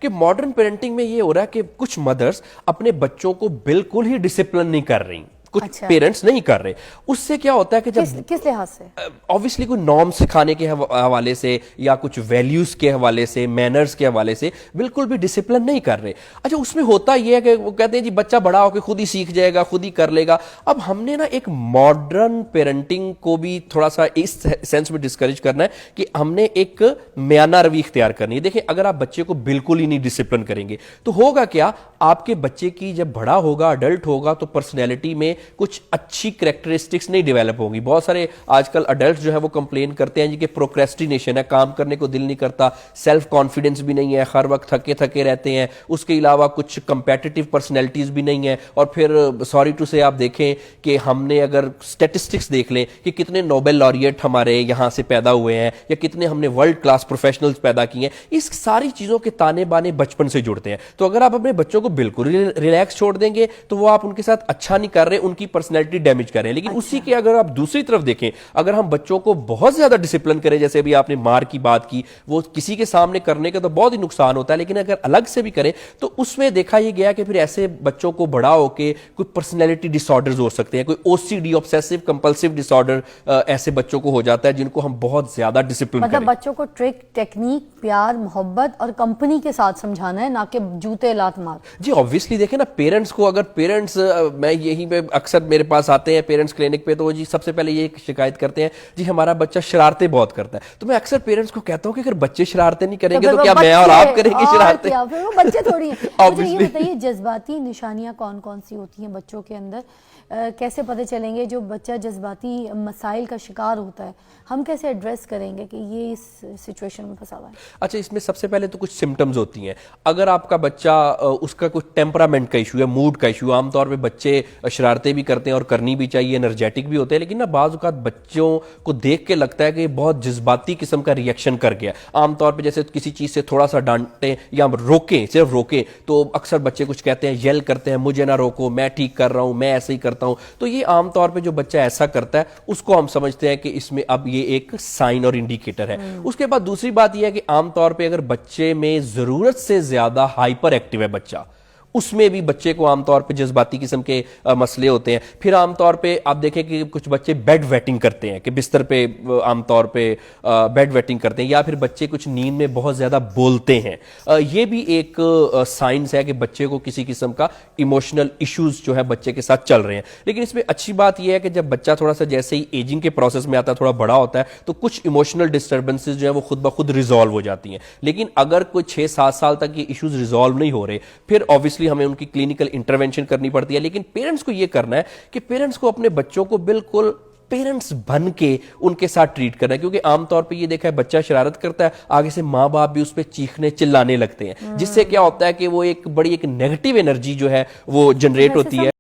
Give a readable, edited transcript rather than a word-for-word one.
کہ modern parenting میں یہ ہو رہا ہے کہ کچھ مدرز اپنے بچوں کو بالکل ہی ڈسپلن نہیں کر رہی، کچھ پیرنٹس نہیں کر رہے. اس سے کیا ہوتا ہے کہ جب کس لحاظ سے obviously کوئی نارم سکھانے کے حوالے سے یا کچھ ویلیوز کے حوالے سے، مینرز کے حوالے سے بالکل بھی ڈسپلن نہیں کر رہے. اچھا اس میں ہوتا یہ ہے کہ وہ کہتے ہیں جی بچہ بڑا ہو کے خود ہی سیکھ جائے گا، خود ہی کر لے گا. اب ہم نے نا ایک ماڈرن پیرنٹنگ کو بھی تھوڑا سا اس سینس میں ڈسکریج کرنا ہے کہ ہم نے ایک میانہ روی اختیار کرنی ہے. دیکھیں اگر آپ بچے کو بالکل ہی نہیں ڈسپلن کریں گے تو ہوگا کیا، آپ کے بچے کی جب بڑا ہوگا، اڈلٹ ہوگا، تو پرسنالٹی میں کچھ اچھی کریکٹرسٹکس نہیں ڈیولپ ہوگی. بہت سارے آج کل اڈلٹس جو ہے وہ کمپلین کرتے ہیں جی کہ پروکریسٹینیشن ہے، کام کرنے کو دل نہیں کرتا، سیلف کانفیڈنس بھی نہیں ہے، ہر وقت تھکے تھکے رہتے ہیں. اس کے علاوہ کچھ کمپیٹیٹیو پرسنالٹیز بھی نہیں ہیں. اور پھر سوری ٹو سے آپ دیکھیں کہ ہم نے اگر اسٹیٹسٹکس دیکھ لیں کہ کتنے نوبل لاریٹ ہمارے یہاں سے پیدا ہوئے ہیں یا کتنے ہم نے ورلڈ کلاس پروفیشنلز پیدا کیے ہیں، اس ساری چیزوں کے تانے بانے بچپن سے جڑتے ہیں. تو اگر آپ اپنے بچوں کو بالکل ریلیکس چھوڑ دیں گے تو وہ آپ ان کے ساتھ اچھا نہیں کر رہے، ان کی پرسنالٹی ڈیمیج کر رہے ہیں. لیکن اسی کے اگر آپ دوسری طرف دیکھیں، اگر ہم بچوں کو بہت زیادہ ڈسپلن کریں، جیسے ابھی آپ نے مار کی بات کی، وہ کسی کے سامنے کرنے کا تو بہت ہی نقصان ہوتا ہے، لیکن اگر الگ سے بھی کریں تو اس میں دیکھا یہ گیا کہ پھر ایسے بچوں کو بڑا ہو کے کوئی پرسنالٹی ڈس آرڈرز ہو سکتے ہیں، کوئی O C D obsessive compulsive disorder ایسے بچوں کو ہو جاتا ہے جن کو ہم بہت زیادہ ڈسپلن کریں. مطلب بچوں کو ٹرک، ٹیکنیک، پیار، محبت اور کمپنی کے ساتھ سمجھانا ہے، نہ کہ جوتے لات مار. جی obviously دیکھیں نا، پیرنٹس کو اگر پیرنٹس، میں یہی پہ اکثر میرے پاس آتے ہیں پیرنٹس کلینک پہ، تو جی سب سے پہلے یہ شکایت کرتے ہیں جی ہمارا بچہ شرارتیں بہت کرتا ہے. تو میں اکثر پیرنٹس کو کہتا ہوں کہ اگر بچے شرارتیں نہیں کریں گے تو کیا میں اور آپ کریں گے شرارتیں؟ پھر وہ بچے تھوڑی ہیں. مجھے یہ بتائیے جذباتی نشانیاں کون کون سی ہوتی ہیں بچوں کے اندر؟ کیسے پتہ چلیں گے جو بچہ جذباتی مسائل کا شکار ہوتا ہے، ہم کیسے ایڈریس کریں گے کہ یہ اس سچویشن میں پھنسا ہوا ہے؟ اچھا اس میں سب سے پہلے تو کچھ سمٹمز ہوتی ہیں. اگر آپ کا بچہ اس کا کچھ ٹیمپرامنٹ کا ایشو ہے، موڈ کا ایشو، عام طور پہ بچے شرارتیں بھی کرتے ہیں اور کرنی بھی چاہیے، انرجیٹک بھی ہوتے ہیں، لیکن نا بعض اوقات بچوں کو دیکھ کے لگتا ہے کہ یہ بہت جذباتی قسم کا ریئیکشن کر گیا. عام طور پہ جیسے کسی چیز سے تھوڑا سا ڈانٹیں یا روکیں، صرف روکیں تو اکثر بچے کچھ کہتے ہیں، یل کرتے ہیں مجھے نہ روکو، میں ٹھیک کر رہا ہوں، میں ایسے ہی کرتا ہوں. تو یہ عام طور پہ جو بچہ ایسا کرتا ہے اس کو ہم سمجھتے ہیں کہ اس میں اب یہ ایک سائن اور انڈیکیٹر ہے. اس کے بعد دوسری بات یہ ہے کہ عام طور پہ اگر بچے میں ضرورت سے زیادہ ہائپر ایکٹیو ہے بچہ، اس میں بھی بچے کو عام طور پہ جذباتی قسم کے مسئلے ہوتے ہیں. پھر عام طور پہ آپ دیکھیں کہ کچھ بچے بیڈ ویٹنگ کرتے ہیں، کہ بستر پہ عام طور پہ بیڈ ویٹنگ کرتے ہیں، یا پھر بچے کچھ نیند میں بہت زیادہ بولتے ہیں. یہ بھی ایک سائنس ہے کہ بچے کو کسی قسم کا ایموشنل ایشوز جو ہے بچے کے ساتھ چل رہے ہیں. لیکن اس میں اچھی بات یہ ہے کہ جب بچہ تھوڑا سا جیسے ہی ایجنگ کے پروسیس میں آتا ہے، تھوڑا بڑا ہوتا ہے، تو کچھ ایموشنل ڈسٹربنسز جو ہیں وہ خود بخود ریزالو ہو جاتی ہیں. لیکن اگر کوئی 6-7 سال تک یہ ایشوز ریزالو نہیں ہو رہے، پھر obviously ہمیں ان کی کلینکل انٹرونشن کرنی پڑتی ہے. لیکن پیرنٹس کو یہ کرنا ہے کہ پیرنٹس کو اپنے بچوں کو بالکل پیرنٹس بن کے ان کے ساتھ ٹریٹ کرنا ہے. کیونکہ عام طور پہ یہ دیکھا ہے بچہ شرارت کرتا ہے، آگے سے ماں باپ بھی اس پہ چیخنے چلانے لگتے ہیں، جس سے کیا ہوتا ہے کہ وہ ایک بڑی ایک نیگیٹو انرجی جو ہے وہ جنریٹ ہوتی ہے.